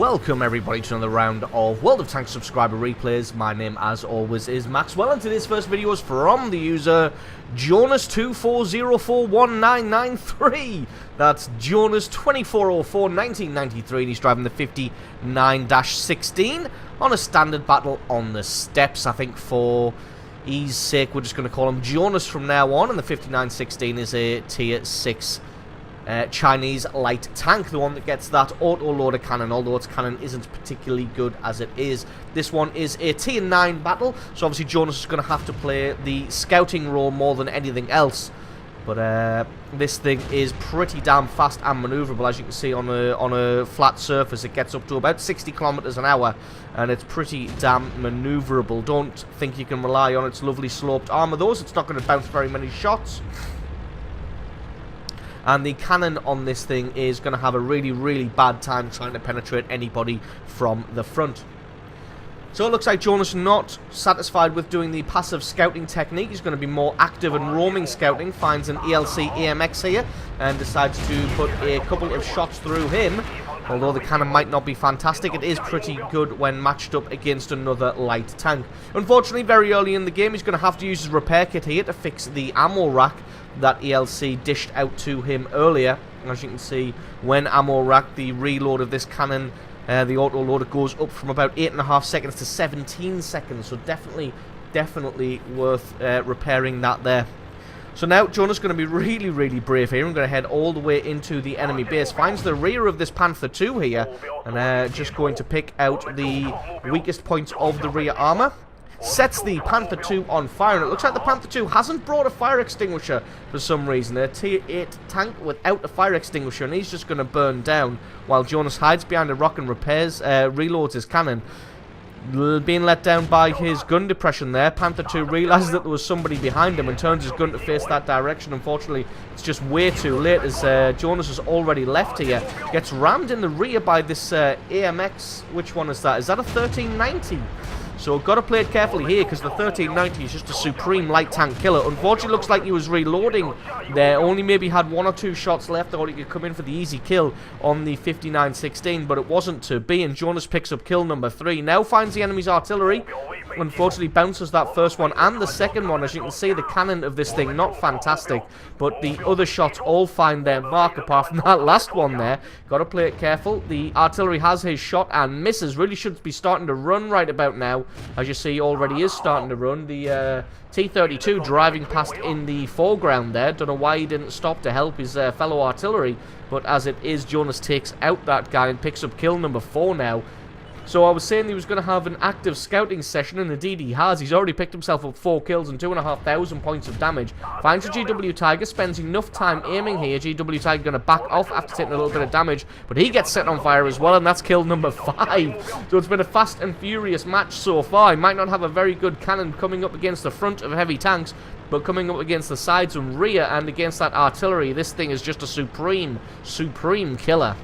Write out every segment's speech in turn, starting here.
welcome everybody to another round of World of Tanks subscriber replays. My name, as always, is Maxwell, and today's first video is from the user Jonas24041993. That's Jonas24041993, and he's driving the 59-16 on a standard battle on the steppes. I think for ease sake, we're just going to call him Jonas from now on, and the 59-16 is a tier 6 Chinese light tank, the one that gets that auto-loader cannon, although its cannon isn't particularly good as it is. This one is a tier 9 battle, so obviously Jonas is going to have to play the scouting role more than anything else. But this thing is pretty damn fast and maneuverable. As you can see on a flat surface, it gets up to about 60 kilometers an hour, and it's pretty damn maneuverable. Don't think you can rely on its lovely sloped armor, though. It's not going to bounce very many shots. And the cannon on this thing is going to have a really, really bad time trying to penetrate anybody from the front. So it looks like Jonas not satisfied with doing the passive scouting technique. He's going to be more active and roaming scouting. Finds an ELC AMX here and decides to put a couple of shots through him. Although the cannon might not be fantastic, it is pretty good when matched up against another light tank. Unfortunately, very early in the game, he's going to have to use his repair kit here to fix the ammo rack that ELC dished out to him earlier. As you can see, when ammo rack, the reload of this cannon, the auto-loader goes up from about 8.5 seconds to 17 seconds. So definitely worth repairing that there. So now Jonas is going to be really, really brave here. I'm going to head all the way into the enemy base. Finds the rear of this Panther 2 here. And just going to pick out the weakest points of the rear armor. Sets the Panther 2 on fire. And it looks like the Panther 2 hasn't brought a fire extinguisher for some reason. A tier 8 tank without a fire extinguisher. And he's just going to burn down while Jonas hides behind a rock and reloads his cannon. Being let down by his gun depression there, Panther 2 realizes that there was somebody behind him and turns his gun to face that direction. Unfortunately, it's just way too late as Jonas has already left here. Gets rammed in the rear by this AMX. Which one is that? Is that a 1390? So got to play it carefully here because the 1390 is just a supreme light tank killer. Unfortunately, looks like he was reloading there. Only maybe had 1 or 2 shots left. Thought he could come in for the easy kill on the 59-16, but it wasn't to be. And Jonas picks up kill number 3. Now finds the enemy's artillery. Unfortunately, bounces that first one and the second one. As you can see, the cannon of this thing, not fantastic. But the other shots all find their mark apart from that last one there. Got to play it careful. The artillery has his shot and misses. Really should be starting to run right about now. As you see, already is starting to run. The T-32 driving past in the foreground there. Don't know why he didn't stop to help his fellow artillery. But as it is, Jonas takes out that guy and picks up kill number 4 now. So I was saying he was going to have an active scouting session, and indeed he has. He's already picked himself up 4 kills and 2,500 points of damage. Finds a GW Tiger, spends enough time aiming here. GW Tiger going to back off after taking a little bit of damage, but he gets set on fire as well, and that's kill number 5. So it's been a fast and furious match so far. He might not have a very good cannon coming up against the front of heavy tanks, but coming up against the sides and rear and against that artillery, this thing is just a supreme killer.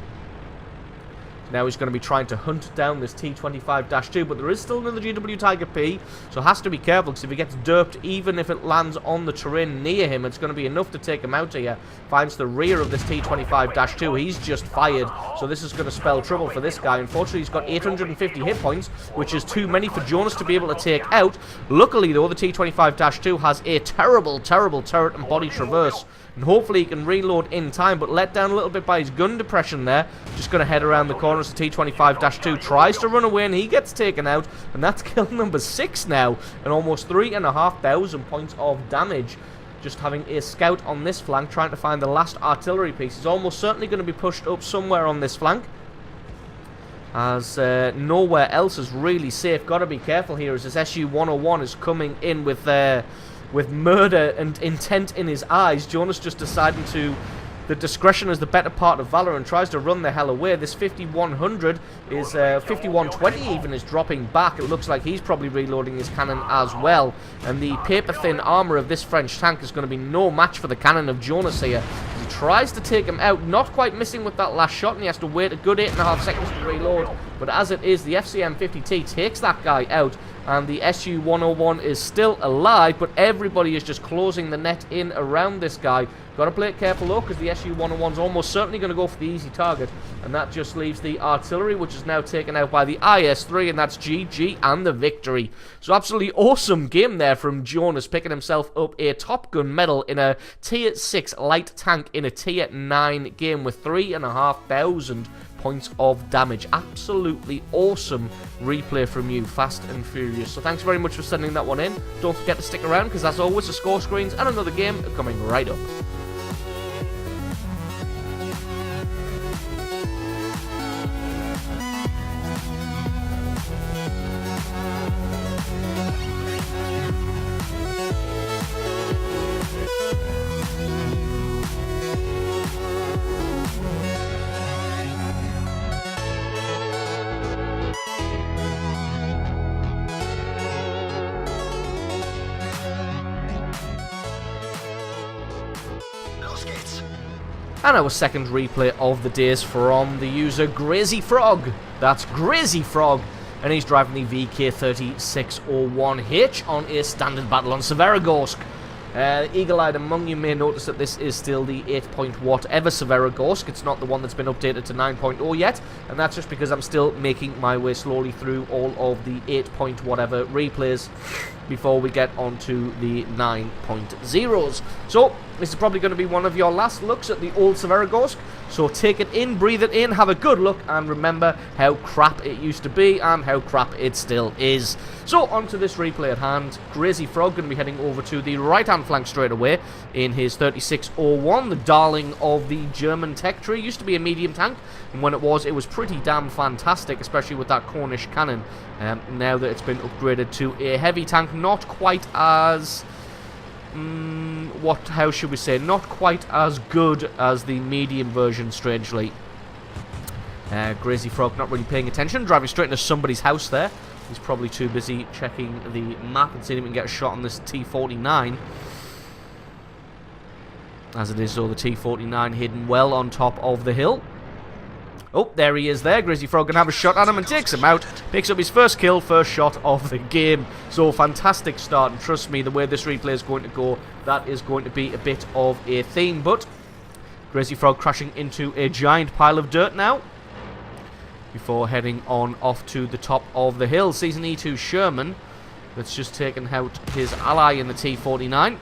Now he's going to be trying to hunt down this T-25-2, but there is still another GW Tiger P, so has to be careful, because if he gets derped, even if it lands on the terrain near him, it's going to be enough to take him out here. Finds the rear of this T-25-2, he's just fired, so this is going to spell trouble for this guy. Unfortunately, he's got 850 hit points, which is too many for Jonas to be able to take out. Luckily, though, the T-25-2 has a terrible turret and body traverse, and hopefully he can reload in time, but let down a little bit by his gun depression there. Just going to head around the corner as the T-25-2 tries to run away, and he gets taken out, and that's kill number 6 now, and almost 3,500 points of damage. Just having a scout on this flank, trying to find the last artillery piece. He's almost certainly going to be pushed up somewhere on this flank, as nowhere else is really safe. Got to be careful here as this SU-101 is coming in with murder and intent in his eyes. Jonas just deciding that discretion is the better part of valor and tries to run the hell away. This 5100 is 5120 even is dropping back. It looks like he's probably reloading his cannon as well. And the paper-thin armor of this French tank is going to be no match for the cannon of Jonas here. He tries to take him out, not quite missing with that last shot, and he has to wait a good 8.5 seconds to reload. But as it is, the FCM-50T takes that guy out, and the SU-101 is still alive, but everybody is just closing the net in around this guy. Got to play it careful though, because the SU-101 is almost certainly going to go for the easy target, and that just leaves the artillery, which is now taken out by the IS-3, and that's GG and the victory. So absolutely awesome game there from Jonas, picking himself up a Top Gun medal in a Tier 6 light tank in a Tier 9 game with 3,500 points of damage. Absolutely awesome replay from you, Fast and Furious. So thanks very much for sending that one in. Don't forget to stick around, because as always, the score screens and another game are coming right up. And our second replay of the day is from the user Grazy Frog. That's Grazy Frog. And he's driving the VK3601H on a standard battle on Severogorsk. Eagle-eyed among you may notice that this is still the 8-point-whatever Severogorsk. It's not the one that's been updated to 9.0 yet, and that's just because I'm still making my way slowly through all of the 8-point-whatever replays before we get onto the 9.0s. So, this is probably going to be one of your last looks at the old Severogorsk, so take it in, breathe it in, have a good look, and remember how crap it used to be and how crap it still is. So, onto this replay at hand. Grazy Frog going to be heading over to the right-hand flank straight away in his 3601, the darling of the German tech tree. Used to be a medium tank, and when it was pretty damn fantastic, especially with that Cornish cannon. Now that it's been upgraded to a heavy tank, not quite as... how should we say, not quite as good as the medium version, strangely. Grazy Frog not really paying attention, driving straight into somebody's house there. He's probably too busy checking the map and seeing if he can get a shot on this T-49. As it is, though, the T-49 hidden well on top of the hill. Oh, there he is there. Grazy Frog can have a shot at him and takes him out. Picks up his first kill, first shot of the game. So, fantastic start. And trust me, the way this replay is going to go, that is going to be a bit of a theme. But Grazy Frog crashing into a giant pile of dirt now, before heading on off to the top of the hill. Season E2 Sherman, that's just taken out his ally in the T-49.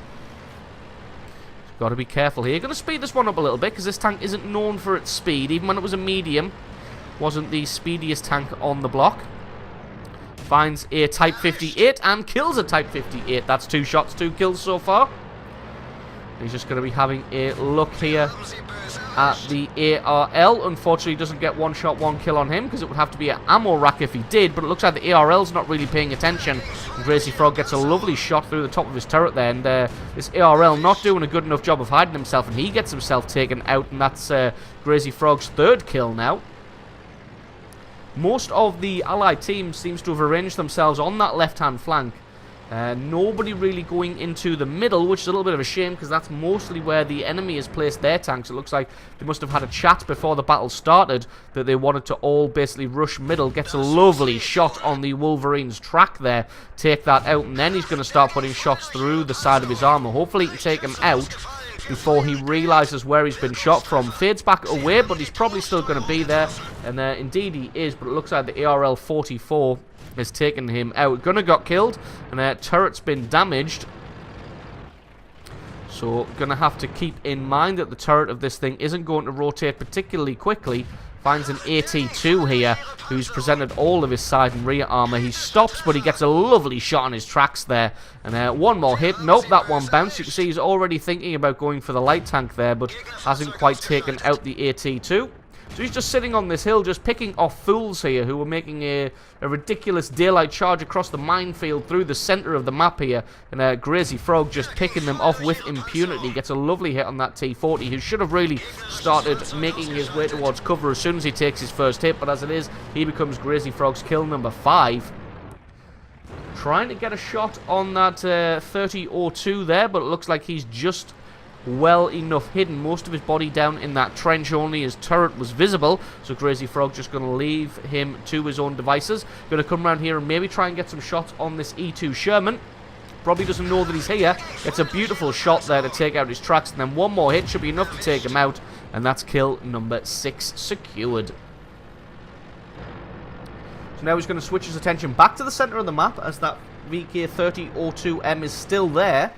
Got to be careful here. Going to speed this one up a little bit, because this tank isn't known for its speed. Even when it was a medium, wasn't the speediest tank on the block. Finds a Type 58 and kills a Type 58. That's 2 shots, 2 kills so far. He's just going to be having a look here at the ARL. Unfortunately, he doesn't get 1 shot, 1 kill on him, because it would have to be an ammo rack if he did. But it looks like the ARL's not really paying attention. And Grazy Frog gets a lovely shot through the top of his turret there. And this ARL not doing a good enough job of hiding himself. And he gets himself taken out. And that's Grazy Frog's 3rd kill now. Most of the allied teams seems to have arranged themselves on that left-hand flank. Nobody really going into the middle, which is a little bit of a shame, because that's mostly where the enemy has placed their tanks. It looks like they must have had a chat before the battle started that they wanted to all basically rush middle. Gets a lovely shot on the Wolverine's track there, take that out, and then he's going to start putting shots through the side of his armor. Hopefully he can take him out before he realizes where he's been shot from. Fades back away, but he's probably still going to be there, and indeed he is. But it looks like the ARL 44 has taken him out. Gunner got killed, and turret's been damaged. So, gonna have to keep in mind that the turret of this thing isn't going to rotate particularly quickly. Finds an AT2 here, who's presented all of his side and rear armor. He stops, but he gets a lovely shot on his tracks there. And one more hit. Nope, that one bounced. You can see he's already thinking about going for the light tank there, but hasn't quite taken out the AT2. So he's just sitting on this hill, just picking off fools here who are making a ridiculous daylight charge across the minefield through the center of the map here. And Grazy Frog just picking them off with impunity. Gets a lovely hit on that T-40, who should have really started making his way towards cover as soon as he takes his first hit. But as it is, he becomes Grazy Frog's kill number 5. Trying to get a shot on that 30-02 there, but it looks like he's just well enough hidden. Most of his body down in that trench, only his turret was visible, so Crazy Frog just going to leave him to his own devices. Going to come around here and maybe try and get some shots on this E2 Sherman. Probably doesn't know that he's here. It's a beautiful shot there to take out his tracks, and then one more hit should be enough to take him out, and that's kill number 6 secured. So now he's going to switch his attention back to the center of the map, as that VK3002M is still there.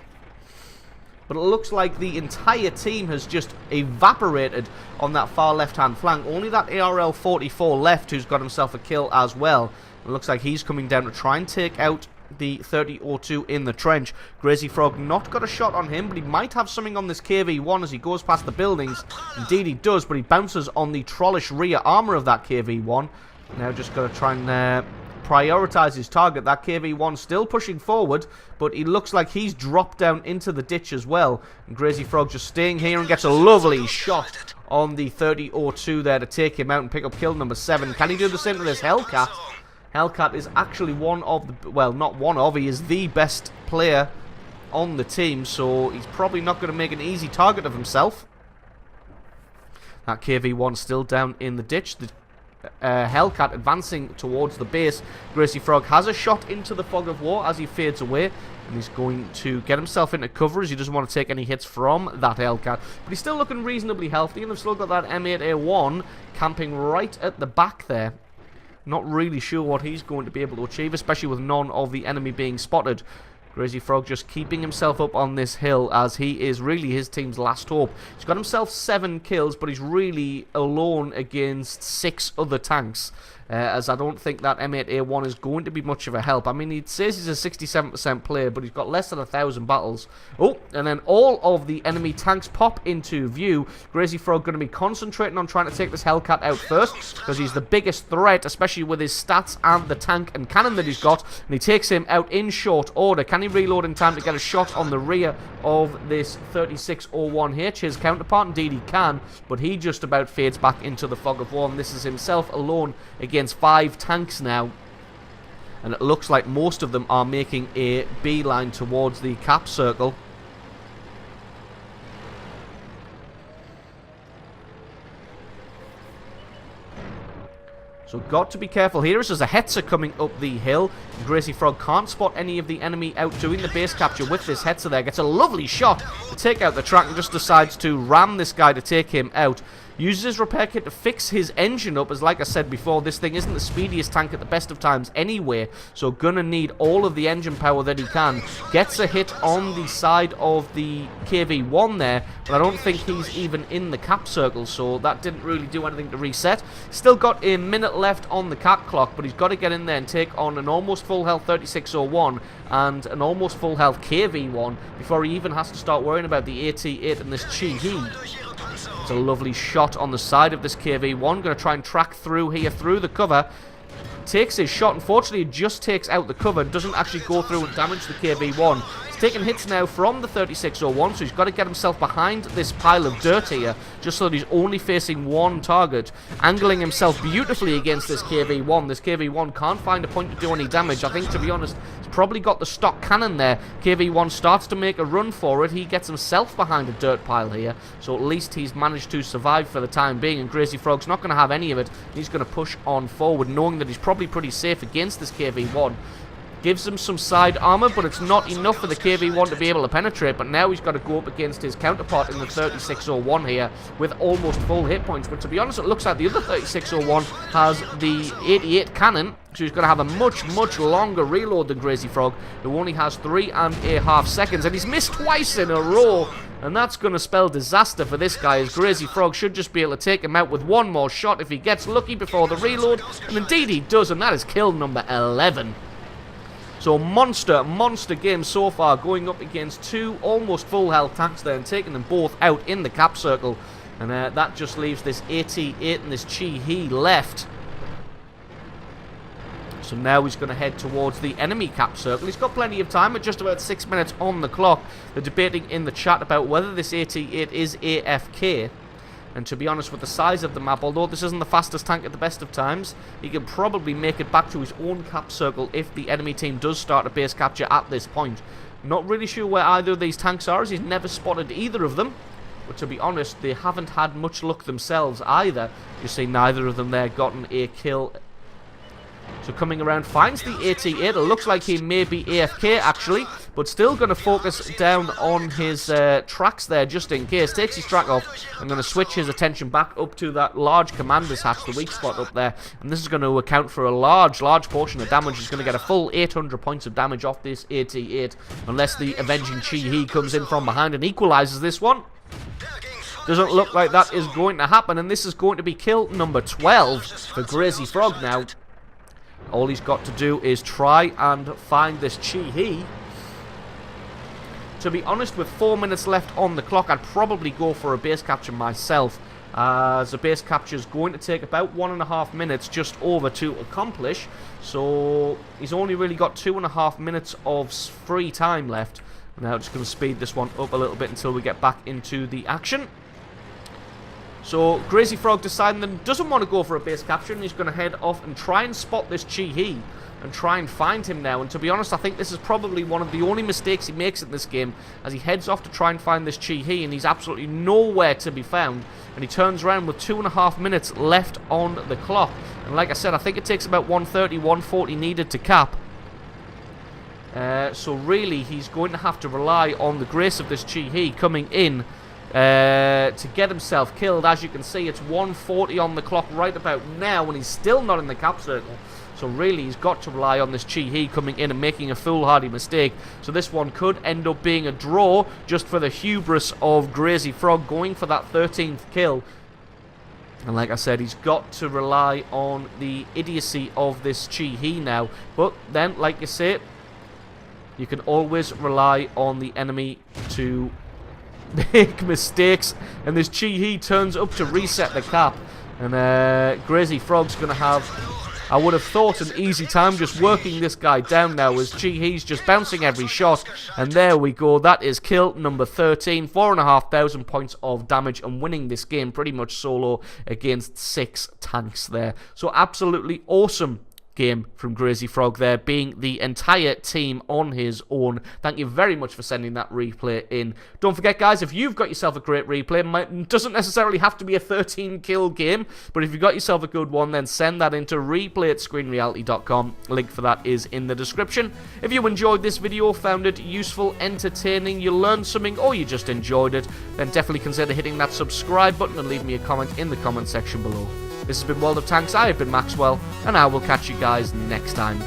But it looks like the entire team has just evaporated on that far left-hand flank. Only that ARL-44 left, who's got himself a kill as well. It looks like he's coming down to try and take out the 3002 in the trench. Crazy Frog not got a shot on him, but he might have something on this KV-1 as he goes past the buildings. Indeed he does, but he bounces on the trollish rear armor of that KV-1. Now just got to try and prioritize his target. That KV-1 still pushing forward, but he looks like he's dropped down into the ditch as well. And Crazy Frog just staying here and gets a lovely shot on the 3002 there to take him out and pick up kill number 7. Can he do the same to this Hellcat? Hellcat is actually one of the, well, not one of, he is the best player on the team, so he's probably not going to make an easy target of himself. That KV-1 still down in the ditch. The Hellcat advancing towards the base. Crazy Frog has a shot into the fog of war as he fades away, and he's going to get himself into cover as he doesn't want to take any hits from that Hellcat. But he's still looking reasonably healthy, and they've still got that M8A1 camping right at the back there. Not really sure what he's going to be able to achieve, especially with none of the enemy being spotted. Crazy Frog just keeping himself up on this hill as he is really his team's last hope. He's got himself 7 kills, but he's really alone against 6 other tanks. As I don't think that M8A1 is going to be much of a help. I mean, he says he's a 67% player, but he's got less than 1,000 battles. Oh, and then all of the enemy tanks pop into view. Crazy Frog going to be concentrating on trying to take this Hellcat out first, because he's the biggest threat, especially with his stats and the tank and cannon that he's got. And he takes him out in short order. Can he reload in time to get a shot on the rear of this 3601H, his counterpart? Indeed he can, but he just about fades back into the fog of war, and this is himself alone against 5 tanks now, and it looks like most of them are making a beeline towards the cap circle. So got to be careful here as there's a Hetzer coming up the hill. Crazy Frog can't spot any of the enemy out doing the base capture with this Hetzer there. Gets a lovely shot to take out the track and just decides to ram this guy to take him out. Uses his repair kit to fix his engine up, as like I said before, this thing isn't the speediest tank at the best of times anyway, so gonna need all of the engine power that he can. Gets a hit on the side of the KV-1 there, but I don't think he's even in the cap circle, so that didn't really do anything to reset. Still got a minute left on the cap clock, but he's got to get in there and take on an almost full health 3601 and an almost full health KV-1 before he even has to start worrying about the AT-8 and this Chi-He. It's a lovely shot on the side of this KV-1. Going to try and track through here, through the cover. Takes his shot. Unfortunately, it just takes out the cover. Doesn't actually go through and damage the KV-1. He's taking hits now from the 3601, so he's got to get himself behind this pile of dirt here, just so that he's only facing one target. Angling himself beautifully against this KV-1. This KV-1 can't find a point to do any damage. I think, to be honest, he's probably got the stock cannon there. KV-1 starts to make a run for it. He gets himself behind a dirt pile here, so at least he's managed to survive for the time being, and Crazy Frog's not going to have any of it. He's going to push on forward, knowing that he's probably pretty safe against this KV-1. Gives him some side armor, but it's not enough for the KV-1 to be able to penetrate. But now he's got to go up against his counterpart in the 3601 here with almost full hit points. But to be honest, it looks like the other 3601 has the 88 cannon, so he's going to have a much longer reload than Crazy Frog, who only has 3.5 seconds. And he's missed twice in a row, and that's going to spell disaster for this guy, as Crazy Frog should just be able to take him out with one more shot if he gets lucky before the reload. And indeed he does, and that is kill number 11. So monster game so far, going up against 2 almost full health tanks there and taking them both out in the cap circle. And that just leaves this AT-8 and this Chi-He left. So now he's going to head towards the enemy cap circle. He's got plenty of time, at just about 6 minutes on the clock. They're debating in the chat about whether this AT-8 is AFK. And to be honest, with the size of the map, although this isn't the fastest tank at the best of times, he can probably make it back to his own cap circle if the enemy team does start a base capture at this point. Not really sure where either of these tanks are, as he's never spotted either of them. But to be honest, they haven't had much luck themselves either. You see neither of them there gotten a kill. So coming around, finds the AT-8. It looks like he may be AFK actually, but still going to focus down on his tracks there just in case. Takes his track off. I'm going to switch his attention back up to that large commander's hatch, the weak spot up there. And this is going to account for a large portion of damage. He's going to get a full 800 points of damage off this AT-8, unless the Avenging Chi-He comes in from behind and equalizes this one. Doesn't look like that is going to happen, and this is going to be kill number 12 for Crazy Frog now. All he's got to do is try and find this Chi-He. To be honest, with 4 minutes left on the clock, I'd probably go for a base capture myself, as a base capture is going to take about 1.5 minutes just over to accomplish. So he's only really got 2.5 minutes of free time left. Now just going to speed this one up a little bit until we get back into the action. So Crazy Frog deciding that he doesn't want to go for a base capture, and he's going to head off and try and spot this Chi-He and try and find him now. And to be honest, I think this is probably one of the only mistakes he makes in this game, as he heads off to try and find this Chi-He, and he's absolutely nowhere to be found. And he turns around with 2.5 minutes left on the clock. And like I said, I think it takes about 130, 140 needed to cap. So really, he's going to have to rely on the grace of this Chi-He coming in to get himself killed. As you can see, it's 140 on the clock right about now, and he's still not in the cap circle. So really, he's got to rely on this Chi-He coming in and making a foolhardy mistake. So this one could end up being a draw, just for the hubris of Crazy Frog going for that 13th kill. And like I said, he's got to rely on the idiocy of this Chi-He now. But then, like you say, you can always rely on the enemy to make mistakes, and this Chi-He turns up to reset the cap, and Crazy Frog's going to have, I would have thought, an easy time just working this guy down now, as Chi-He's just bouncing every shot. And there we go, that is kill number 13, 4,500 points of damage, and winning this game pretty much solo against 6 tanks there. So absolutely awesome game from Crazy Frog there, being the entire team on his own. Thank you very much for sending that replay in. Don't forget, guys, if you've got yourself a great replay, it doesn't necessarily have to be a 13 kill game, but if you've got yourself a good one, then send that into replay@screenreality.com. Link for that is in the description. If you enjoyed this video, found it useful, entertaining, you learned something, or you just enjoyed it, then definitely consider hitting that subscribe button and leave me a comment in the comment section below. This has been World of Tanks, I have been Maxwell, and I will catch you guys next time.